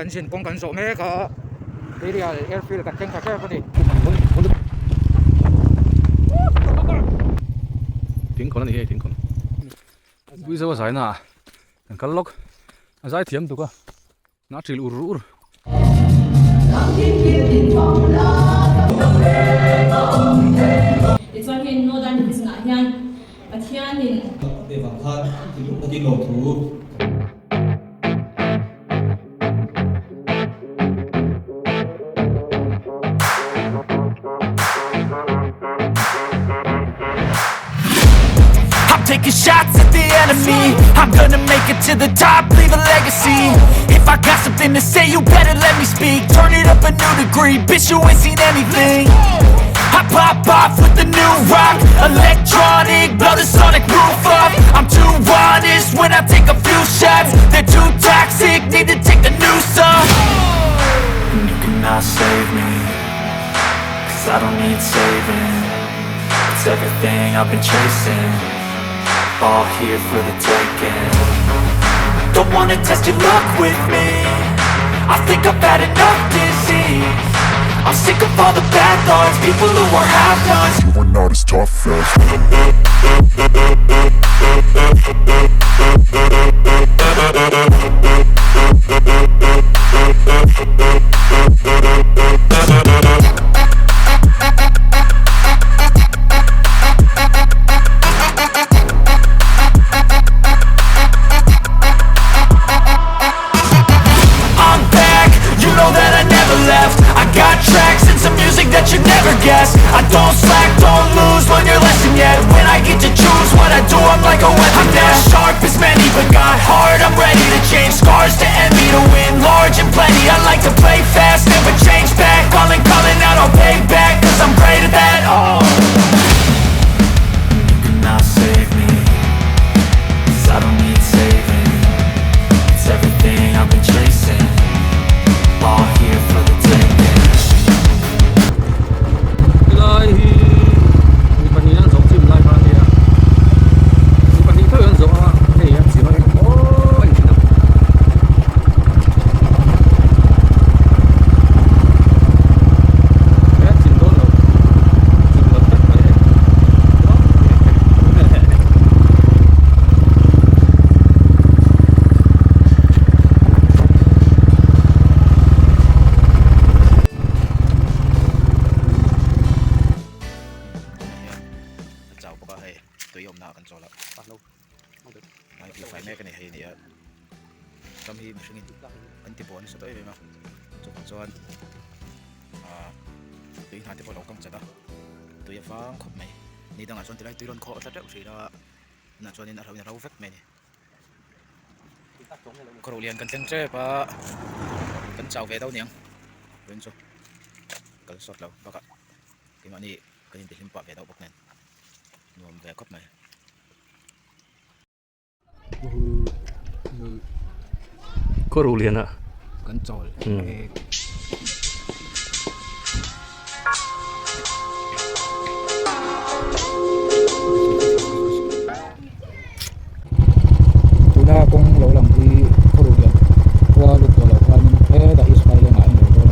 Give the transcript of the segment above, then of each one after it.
Cần xin con cần số mấy có đi đi airfield cắt chân cắt cái đi tiếng con này tiếng con bây giờ giải na cái lốc giải thiểm tụi con nó chỉ ur ur cho nên nó đang bị ngã hian và thiên nên về vòng thân thì lúc cái cầu thủ taking shots at the enemy. I'm gonna make it to the top, leave a legacy. If I got something to say, you better let me speak. Turn it up a new degree, bitch, you ain't seen anything. I pop off with the new rock, electronic, blow the sonic roof up. I'm too honest when I take a few shots. They're too toxic, need to take the noose off. And you cannot save me, 'cause I don't need saving. It's everything I've been chasing, all here for the taking. Don't wanna test your luck with me, I think I've had enough disease. I'm sick of all the bad thoughts, people who are half-nots. You were not as tough as I don't slack, don't lose, learn your lesson yet. When I get to choose what I do, I'm like a weapon. I'm not sharp as many, but got heart, I'm ready to change. Scars to envy, to win large and plenty. I like to play fast, never change back. Calling out, I'll pay back, 'cause I'm great at that. Oh, you cannot save me, 'cause I don't need saving. It's everything I've been chasing, all here for the taking. Trong khi mà sinh anh tiếp bọn sẽ tới về mà cho anh tụi hai tiếp bọn công chất đó tụi em phá khóc mày đi đang ở trong tụi đón khó rất rất là là cho nên là thầu vết mày có đồ liền cần chân chế và cần chào về đâu nhỉ bên chỗ cần sọt lâu các bạn cái mà đi cần tìm bỏ về đâu bọc này ngồi về khóc mày có rủ liền ạ cần chồi chúng ta cũng lâu lắm thì có rủ liền qua lúc đó là qua mình thế đã Israel lại nhiều rồi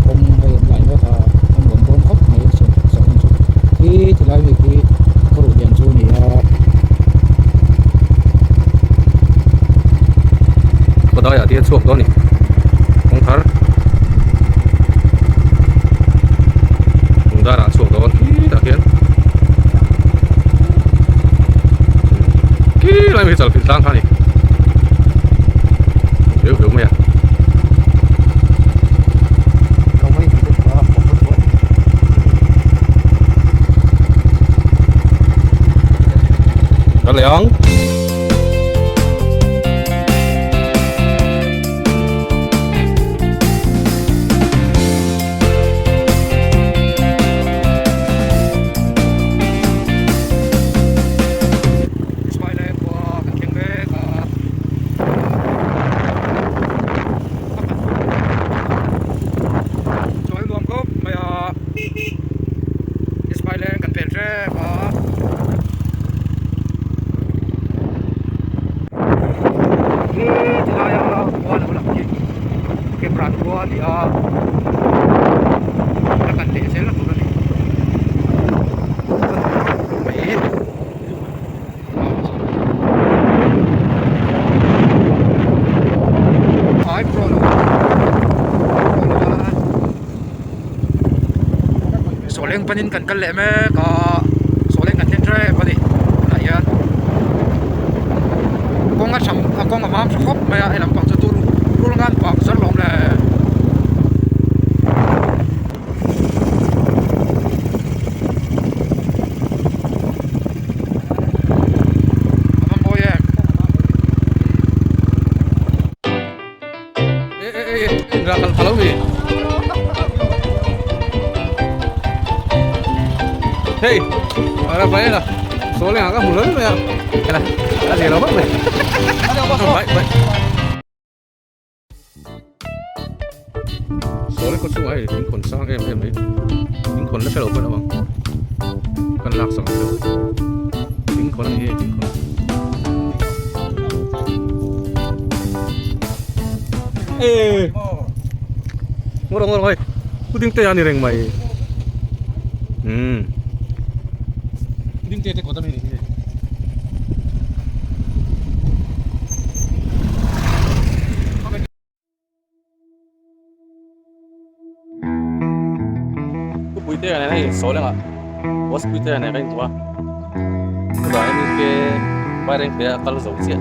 không hay lại nữa là anh muốn bom khóc này sẽ thì lại vì cái có rủ liền chú này có đó là tiền chuộc đó nè không thở chúng ta đã chuộc đó đã kiến kí lại bây giờ phải sang thằng này รันวัวนี่แล้วกันเตะเส้นแล้วตัวนี้ไม่เห็นหายโปรแล้วโซเล้งปนินกันแหละแม่ก็โซเล้งกันเทนเทรปนิไหนอ่ะกงก็ทำกงกับม้ามชอบไม่ไอ้ลำปังจะตัวรู้งานปังสักลงเลยมันโบยrakal kalau ni hey para baik lah soalnya agak bulan ya lah ada yang apa nih ada apa baik baik soalnya kau semua ini kon sang em ni ini kon lah kalau apa bang kan laksang itu ini kon ni ini kon ngorong oi puding teh ani reng mai puding teh kota ini pui teh ani soalnya nggak bos pui teh ani kan tua udah ini ke bareng dia kalau jauh sih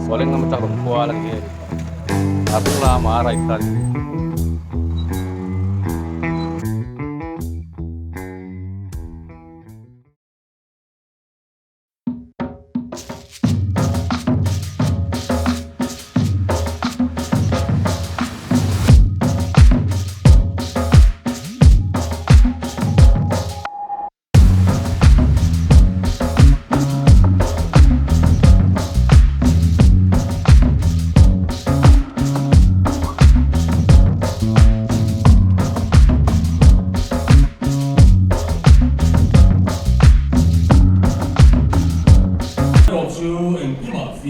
soalnya nggak macam rumpua lagi aku lah marah ikan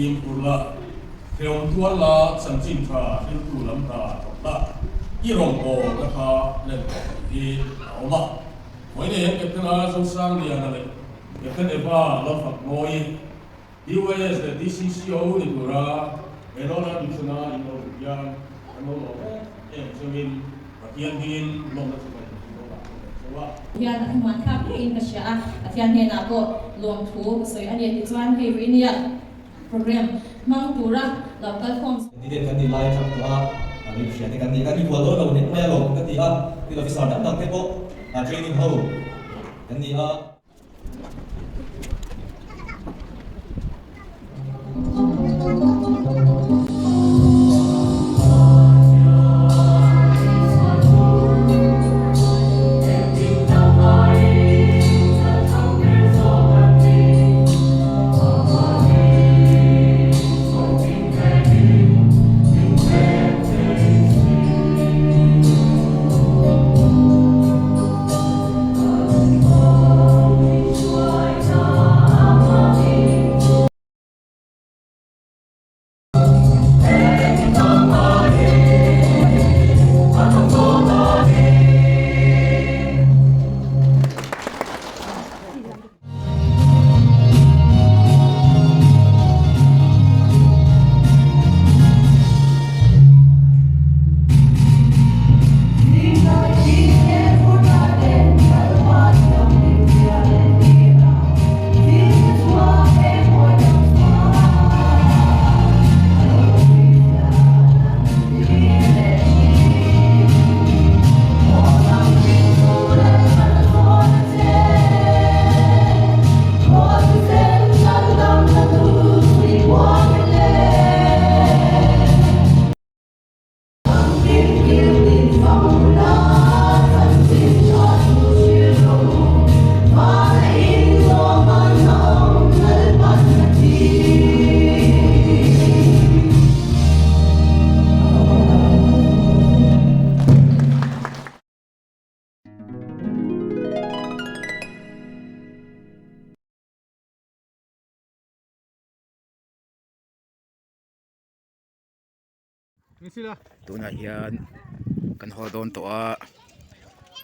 phim của la theo tuan la sang chim tha theo tu lam ta la i rong ko ka kha len i oma moi ne ke tana so sang ni ana le ke tane ba la phak moi DYS the DCCO ni pura enona dicana ino yang ano lo semin bagian din lo na sebai hian a hman khap in ka sia a hian he na ko lom thu soi ani ti chuan he rinia program mang tura local homes đi đến cái đi lại trong đó mình sẽ cái đi cái đi qua đó đầu đến bây giờ cái đi đi là phải đắm đắm thế bộ training hole cái đi ตัวไหนยันกันหัวโดนตัว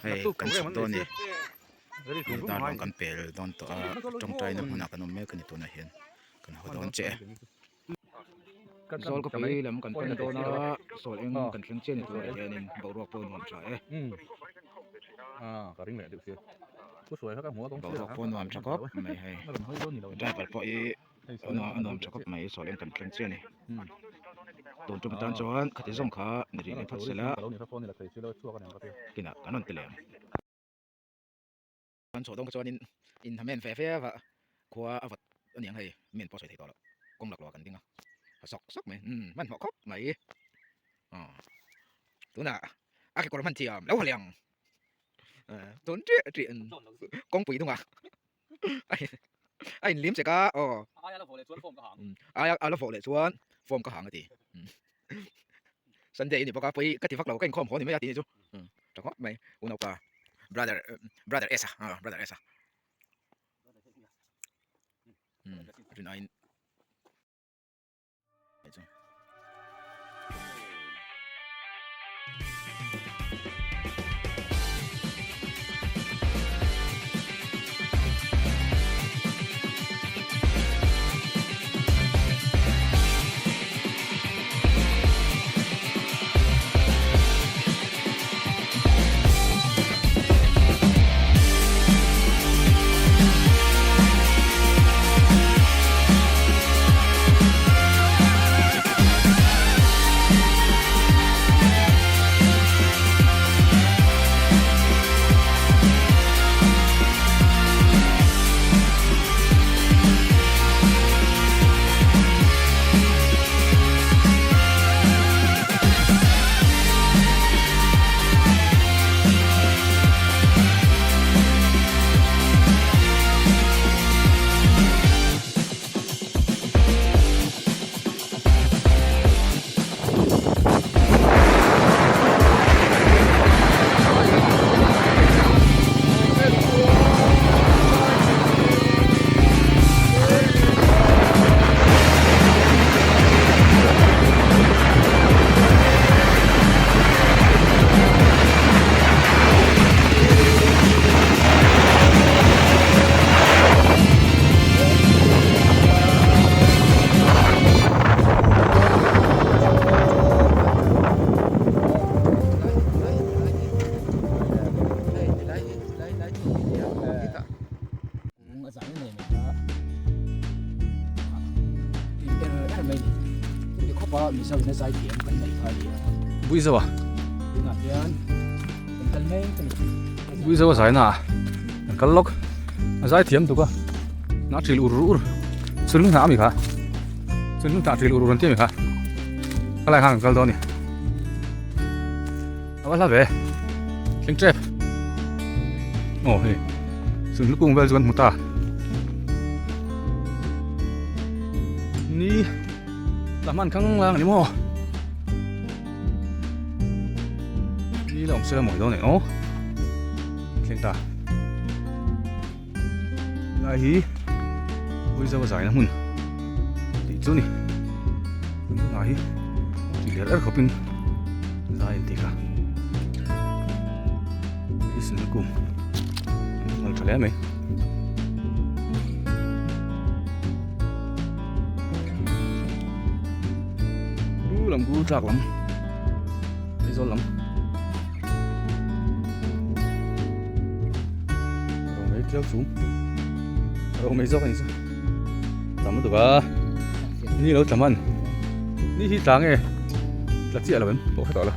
ให้กันสอบโดนนี่ตาลองกันเปลโดนตัวจงใจนะมันกันนุ่มเมกันตัวไหนเห็นกันหัวโดนเจ๊โซลก็ไปแล้วมันกันเป็นตัวนะโซลเองกันเครื่องเช่นตัวเองบอกรัวปนหอมใช่ก็ริ่งเลยดูสิผู้สวยเขาก็หัวตรง บอกรัวปนหอมชักบไม่ให้ได้แบบพอนอมชักบไม่โซลเองกันเครื่องเช่นนี่โดนจุ่มตานจวนขัดที่ส่งขาในที่พัดเสร็จแล้วกินอ่ะกันนั่นไปเลยกันโฉดงกระจวนอินทำเมนแฝงว่ะขวาอวัดอันยังไงเมนพอใส่ต่อแล้วกงหลักหลอกันจริงอ่ะซอกไหมมันหัวครบไหมตัวน่ะอาแค่กระมันเทียมแล้วหัวเลี้ยงตัวเจี๊ยเจี๊ยกงปุ๋ยตรงอ่ะไอ้ลิ้มเสกอ่ะแล้วโฟเลยชวนโฟมก็หางแล้วโฟเลยชวนโฟมก็หางทีสันเดย์นี่พวกเขาไปกติฟักเราก็ยังข้อมหัวนี่ไม่ยากทีนี่จุจังหวะไม่อุณหภูมิ brother Esa brother Esa Renain sau này giải thiện vẫn đầy thời vui sao à vui ngặt gian mình cần mấy vui sao giải nà cái lốc giải thiện tụi con nó chỉ lùi lùi xử lý thảm gì cả xử lý thảm chỉ lùi lùi tiền gì cả cái này hàng cái đó nàyเอาละเว้เชิงเจ็บโอ้ยซึ่งลูกกุ้งเวลจวนมุตานี่ละมันข้างล่างนี่มั้งนี่เราเชื่อหมดแล้วเนี่ยโอ้เชิงตาไอ้ฮีวิ่งจะมาใส่นะมึงดีจุนี่มึงไอ้จีเดียร์เขาเป็นใส่ตีกันAssalamualaikum. Mau kalian me? Làm gu trạc lắm. Thấy gió lắm. Rồi mấy kéo xuống. Rồi mấy gió này sao? Tắm được à? Ní lâu tắm ăn. Ní hít sáng nghe. Là chị là vẫn bỏ hết đó là.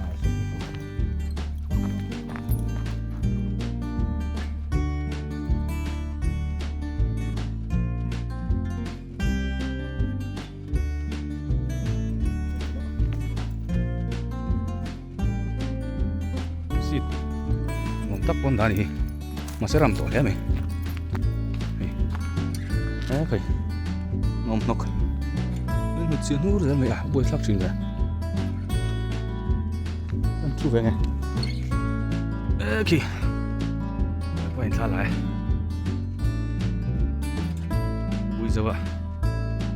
Tapon tadi masih ram tuh ya me, okay, ngom nok, ini sih nur ya me ah, buat sak sih ya, kan cuci ya, okay, apa yang salah ya, buat apa,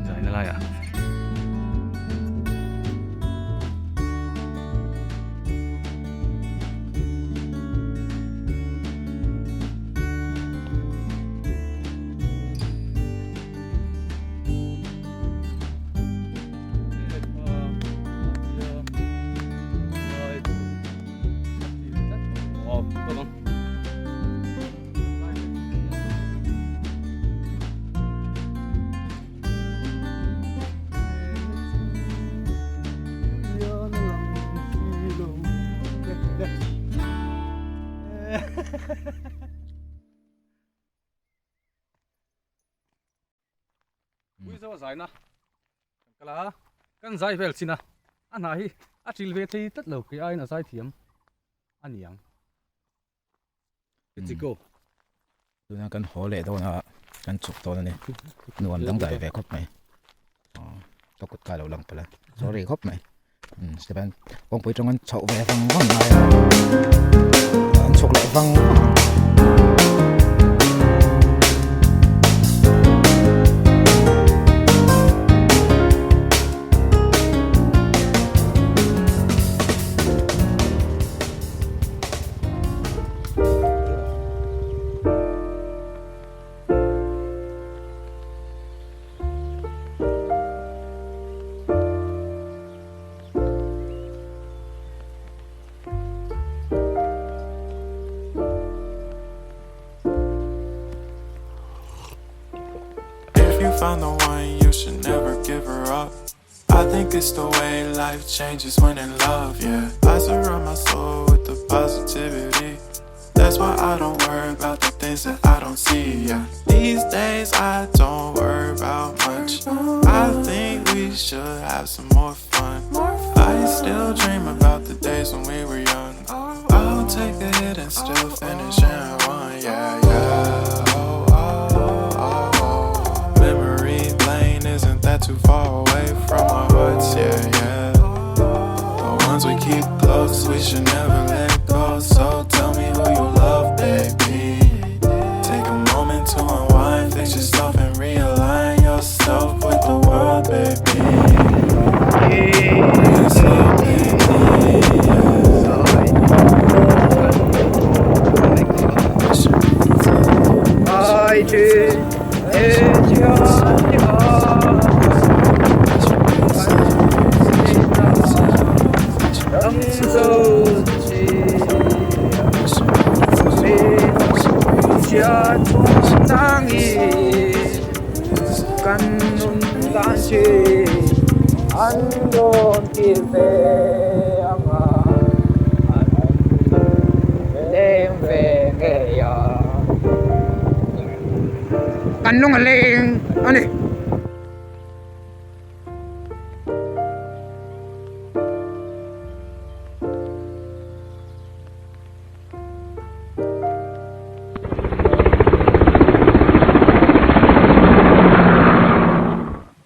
jangan lah ya, Ui zo zai na kala kan zai vel china ana hi a tril ve thei tat lo ke ai na zai thiam aniang let's go tuna kan hole do na kan chuk to na ni nuam dang dai ve khop mai to kut ka lo lang pala sorry khop mai seban kong pui trong an chau ve vang vang mai an chuk lại vang Found the one, you should never give her up. I think it's the way life changes when in love, yeah. I surround my soul with the positivity. That's why I don't worry about the things that I don't see, yeah. These days I don't worry about much. I think we should have some more fun. I still dream about the days when we were young. I'll take a hit and still finish and run, yeah, yeah. Isn't that too far away from our hearts, yeah, yeah. The ones we keep close, we should never let go. So tell me who you love, baby. Take a moment to unwind, fix yourself and realign yourself with the world, baby. Real slow, kan nung aling ani